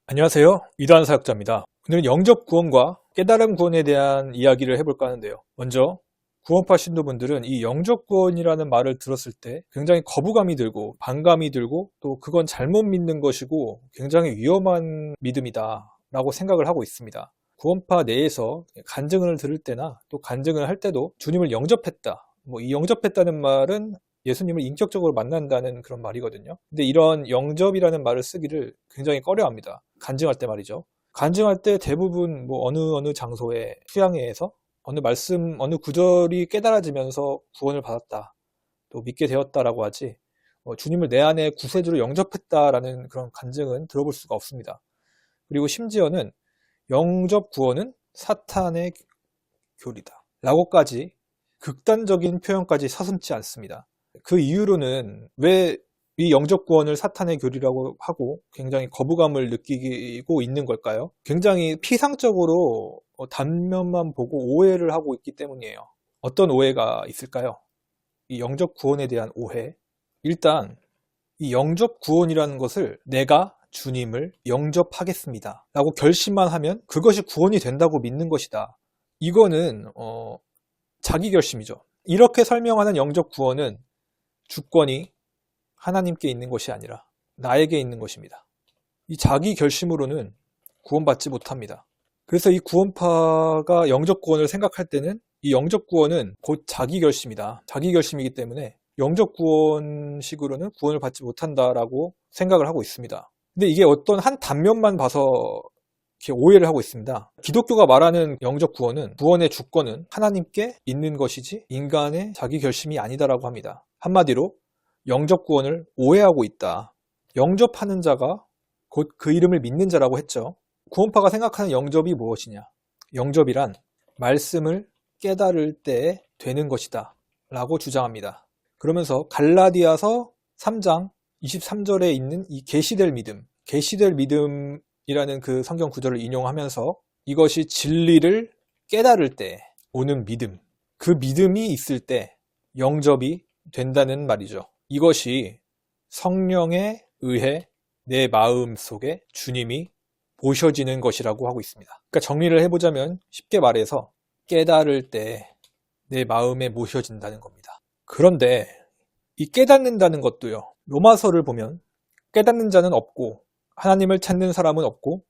안녕하세요. 이도한 사역자입니다. 오늘은 영접 구원과 깨달음 구원에 대한 이야기를 해볼까 하는데요. 먼저 구원파 신도분들은 이 영접 구원이라는 말을 들었을 때 굉장히 거부감이 들고 반감이 들고 또 그건 잘못 믿는 것이고 굉장히 위험한 믿음이다 라고 생각을 하고 있습니다. 구원파 내에서 간증을 들을 때나 또 간증을 할 때도 주님을 영접했다. 이 영접했다는 말은 예수님을 인격적으로 만난다는 그런 말이거든요. 근데 이런 영접이라는 말을 쓰기를 굉장히 꺼려합니다. 간증할 때 말이죠. 간증할 때 대부분 어느 장소에 휴양회에서 어느 말씀, 어느 구절이 깨달아지면서 구원을 받았다. 또 믿게 되었다라고 하지, 주님을 내 안에 구세주로 영접했다라는 그런 간증은 들어볼 수가 없습니다. 그리고 심지어는 영접 구원은 사탄의 교리다. 라고까지 극단적인 표현까지 서슴지 않습니다. 그 이유로는 왜 이 영접 구원을 사탄의 교리라고 하고 굉장히 거부감을 느끼고 있는 걸까요? 굉장히 피상적으로 단면만 보고 오해를 하고 있기 때문이에요. 어떤 오해가 있을까요? 이 영접 구원에 대한 오해. 일단 이 영접 구원이라는 것을 내가 주님을 영접하겠습니다 라고 결심만 하면 그것이 구원이 된다고 믿는 것이다. 이거는 자기 결심이죠. 이렇게 설명하는 영접 구원은 주권이 하나님께 있는 것이 아니라 나에게 있는 것입니다. 이 자기 결심으로는 구원받지 못합니다. 그래서 이 구원파가 영접 구원을 생각할 때는 이 영접 구원은 곧 자기 결심이다. 자기 결심이기 때문에 영접 구원식으로는 구원을 받지 못한다라고 생각을 하고 있습니다. 근데 이게 어떤 한 단면만 봐서 이렇게 오해를 하고 있습니다. 기독교가 말하는 영접 구원은 구원의 주권은 하나님께 있는 것이지 인간의 자기 결심이 아니다라고 합니다. 한마디로 영접 구원을 오해하고 있다. 영접하는 자가 곧 그 이름을 믿는 자라고 했죠. 구원파가 생각하는 영접이 무엇이냐? 영접이란 말씀을 깨달을 때 되는 것이다 라고 주장합니다. 그러면서 갈라디아서 3장 23절에 있는 이 계시될 믿음이라는 그 성경 구절을 인용하면서 이것이 진리를 깨달을 때 오는 믿음, 그 믿음이 있을 때 영접이 된다는 말이죠. 이것이 성령에 의해 내 마음 속에 주님이 모셔지는 것이라고 하고 있습니다. 그러니까 정리를 해보자면 쉽게 말해서 깨달을 때 내 마음에 모셔진다는 겁니다. 그런데 이 깨닫는다는 것도요. 로마서를 보면 깨닫는 자는 없고 하나님을 찾는 사람은 없고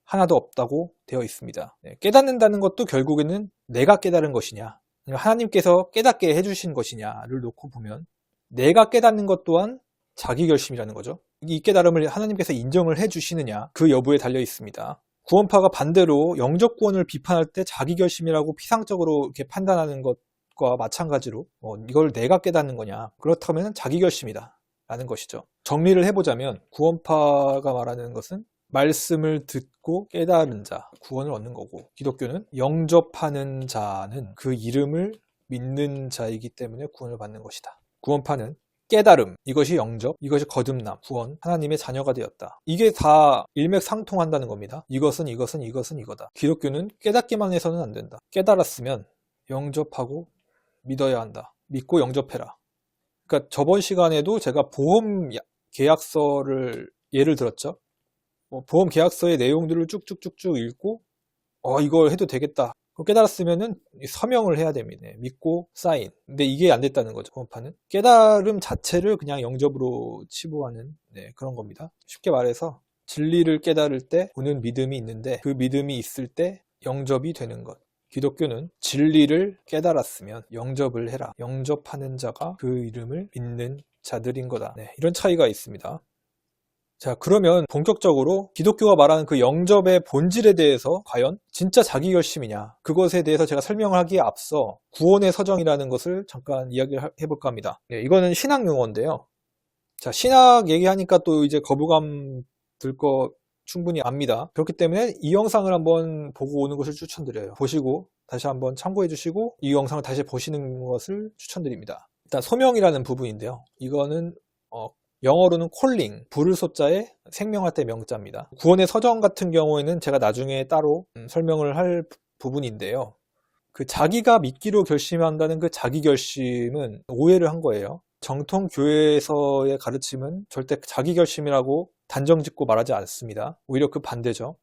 하나도 없다고 되어 있습니다. 깨닫는다는 것도 결국에는 내가 깨달은 것이냐 하나님께서 깨닫게 해주신 것이냐를 놓고 보면 내가 깨닫는 것 또한 자기 결심이라는 거죠. 이 깨달음을 하나님께서 인정을 해주시느냐 그 여부에 달려 있습니다. 구원파가 반대로 영접 구원을 비판할 때 자기 결심이라고 피상적으로 이렇게 판단하는 것과 마찬가지로 이걸 내가 깨닫는 거냐 그렇다면 자기 결심이다 라는 것이죠. 정리를 해보자면 구원파가 말하는 것은 말씀을 듣고 깨달은 자 구원을 얻는 거고 기독교는 영접하는 자는 그 이름을 믿는 자이기 때문에 구원을 받는 것이다. 구원파는 깨달음, 이것이 영접, 이것이 거듭남, 구원, 하나님의 자녀가 되었다. 이게 다 일맥상통한다는 겁니다. 이것은 이거다. 기독교는 깨닫기만 해서는 안 된다. 깨달았으면 영접하고 믿어야 한다. 믿고 영접해라. 그러니까 저번 시간에도 제가 보험 계약서를 예를 들었죠. 보험 계약서의 내용들을 쭉쭉쭉쭉 읽고 이걸 해도 되겠다. 깨달았으면은 서명을 해야 됩니다. 믿고 사인. 근데 이게 안 됐다는 거죠. 구원파는 깨달음 자체를 그냥 영접으로 치부하는 그런 겁니다. 쉽게 말해서 진리를 깨달을 때 오는 믿음이 있는데 그 믿음이 있을 때 영접이 되는 것. 기독교는 진리를 깨달았으면 영접을 해라. 영접하는 자가 그 이름을 믿는 자들인 거다. 이런 차이가 있습니다. 자, 그러면 본격적으로 기독교가 말하는 그 영접의 본질에 대해서 과연 진짜 자기 결심이냐 그것에 대해서 제가 설명을 하기에 앞서 구원의 서정이라는 것을 잠깐 이야기를 해볼까 합니다. 이거는 신학 용어인데요. 자, 신학 얘기하니까 또 이제 거부감 들 거 충분히 압니다. 그렇기 때문에 이 영상을 한번 보고 오는 것을 추천드려요. 보시고 다시 한번 참고해 주시고 이 영상을 다시 보시는 것을 추천드립니다. 일단 소명이라는 부분인데요. 이거는 영어로는 콜링, 부를 소자에 생명할 때 명자입니다. 구원의 서정 같은 경우에는 제가 나중에 따로 설명을 할 부분인데요. 그 자기가 믿기로 결심한다는 그 자기 결심은 오해를 한 거예요. 정통 교회에서의 가르침은 절대 자기 결심이라고 단정짓고 말하지 않습니다. 오히려 그 반대죠.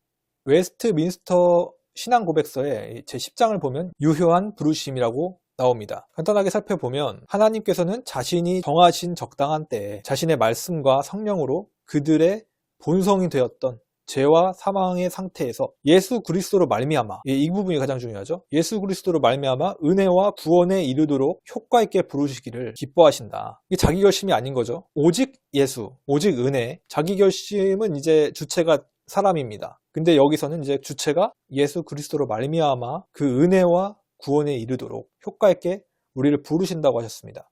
웨스트민스터 신앙고백서의 제10장을 보면 유효한 부르심이라고 나옵니다. 간단하게 살펴보면 하나님께서는 자신이 정하신 적당한 때에 자신의 말씀과 성령으로 그들의 본성이 되었던 죄와 사망의 상태에서 예수 그리스도로 말미암아, 이 부분이 가장 중요하죠. 예수 그리스도로 말미암아 은혜와 구원에 이르도록 효과 있게 부르시기를 기뻐하신다. 이게 자기 결심이 아닌 거죠. 오직 예수, 오직 은혜. 자기 결심은 이제 주체가 사람입니다. 근데 여기서는 이제 주체가 예수 그리스도로 말미암아 그 은혜와 구원에 이르도록 효과 있게 우리를 부르신다고 하셨습니다.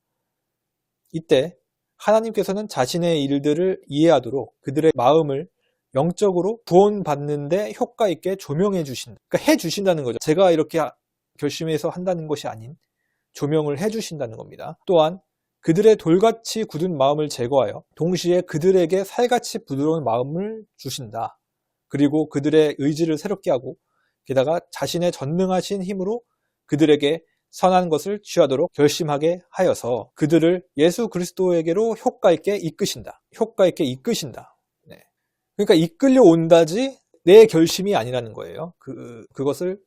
이때 하나님께서는 자신의 일들을 이해하도록 그들의 마음을 영적으로 구원받는데 효과 있게 조명해 주신다. 그러니까 해 주신다는 거죠. 제가 이렇게 결심해서 한다는 것이 아닌 조명을 해 주신다는 겁니다. 또한 그들의 돌같이 굳은 마음을 제거하여 동시에 그들에게 살같이 부드러운 마음을 주신다. 그리고 그들의 의지를 새롭게 하고 게다가 자신의 전능하신 힘으로 그들에게 선한 것을 취하도록 결심하게 하여서 그들을 예수 그리스도에게로 효과 있게 이끄신다. 효과 있게 이끄신다. 그러니까 이끌려 온다지 내 결심이 아니라는 거예요. 그것을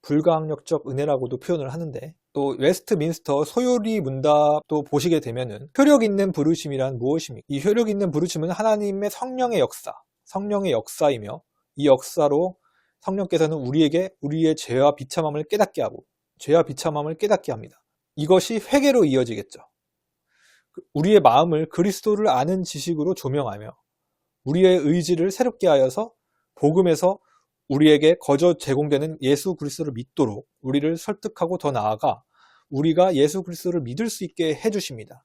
불가항력적 은혜라고도 표현을 하는데, 또 웨스트민스터 소요리 문답도 보시게 되면은 효력 있는 부르심이란 무엇입니까? 이 효력 있는 부르심은 하나님의 성령의 역사이며 이 역사로 성령께서는 우리에게 우리의 죄와 비참함을 깨닫게 하고 죄와 비참함을 깨닫게 합니다. 이것이 회개로 이어지겠죠. 우리의 마음을 그리스도를 아는 지식으로 조명하며 우리의 의지를 새롭게 하여서 복음에서 우리에게 거저 제공되는 예수 그리스도를 믿도록 우리를 설득하고 더 나아가 우리가 예수 그리스도를 믿을 수 있게 해주십니다.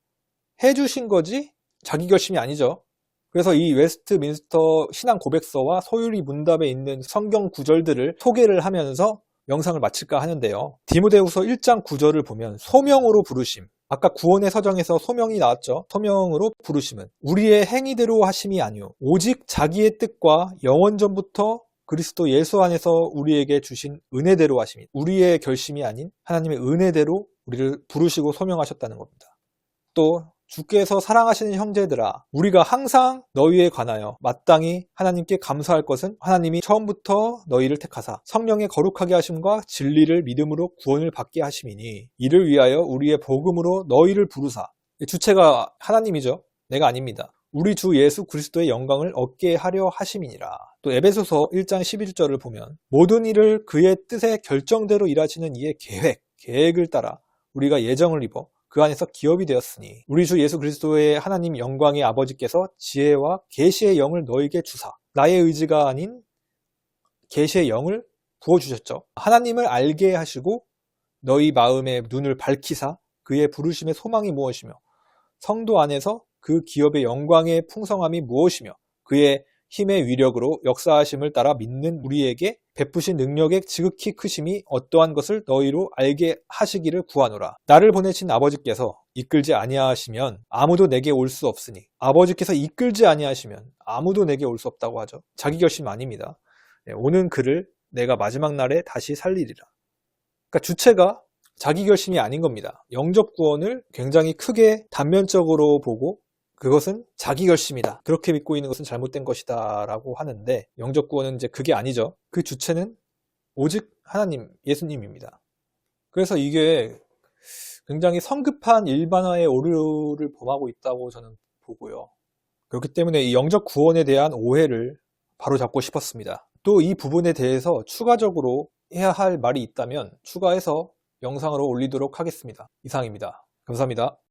해주신 거지 자기 결심이 아니죠. 그래서 이 웨스트민스터 신앙 고백서와 소유리 문답에 있는 성경 구절들을 소개를 하면서 영상을 마칠까 하는데요. 디모데후서 1장 9절을 보면 소명으로 부르심, 아까 구원의 서정에서 소명이 나왔죠. 소명으로 부르심은 우리의 행위대로 하심이 아니오 오직 자기의 뜻과 영원전부터 그리스도 예수 안에서 우리에게 주신 은혜대로 하심이, 우리의 결심이 아닌 하나님의 은혜대로 우리를 부르시고 소명하셨다는 겁니다. 또 주께서 사랑하시는 형제들아, 우리가 항상 너희에 관하여 마땅히 하나님께 감사할 것은 하나님이 처음부터 너희를 택하사 성령의 거룩하게 하심과 진리를 믿음으로 구원을 받게 하심이니 이를 위하여 우리의 복음으로 너희를 부르사. 주체가 하나님이죠. 내가 아닙니다. 우리 주 예수 그리스도의 영광을 얻게 하려 하심이니라. 또 에베소서 1장 11절을 보면 모든 일을 그의 뜻의 결정대로 일하시는 이의 계획을 따라 우리가 예정을 입어 그 안에서 기업이 되었으니 우리 주 예수 그리스도의 하나님 영광의 아버지께서 지혜와 계시의 영을 너에게 주사 나의 의지가 아닌 계시의 영을 부어주셨죠. 하나님을 알게 하시고 너희 마음의 눈을 밝히사 그의 부르심의 소망이 무엇이며 성도 안에서 그 기업의 영광의 풍성함이 무엇이며 그의 힘의 위력으로 역사하심을 따라 믿는 우리에게 베푸신 능력의 지극히 크심이 어떠한 것을 너희로 알게 하시기를 구하노라. 나를 보내신 아버지께서 이끌지 아니하시면 아무도 내게 올 수 없으니 아버지께서 이끌지 아니하시면 아무도 내게 올 수 없다고 하죠. 자기 결심 아닙니다. 오는 그를 내가 마지막 날에 다시 살리리라. 그러니까 주체가 자기 결심이 아닌 겁니다. 영접 구원을 굉장히 크게 단면적으로 보고 그것은 자기 결심이다. 그렇게 믿고 있는 것은 잘못된 것이다 라고 하는데 영접 구원은 이제 그게 아니죠. 그 주체는 오직 하나님, 예수님입니다. 그래서 이게 굉장히 성급한 일반화의 오류를 범하고 있다고 저는 보고요. 그렇기 때문에 이 영접 구원에 대한 오해를 바로잡고 싶었습니다. 또 이 부분에 대해서 추가적으로 해야 할 말이 있다면 추가해서 영상으로 올리도록 하겠습니다. 이상입니다. 감사합니다.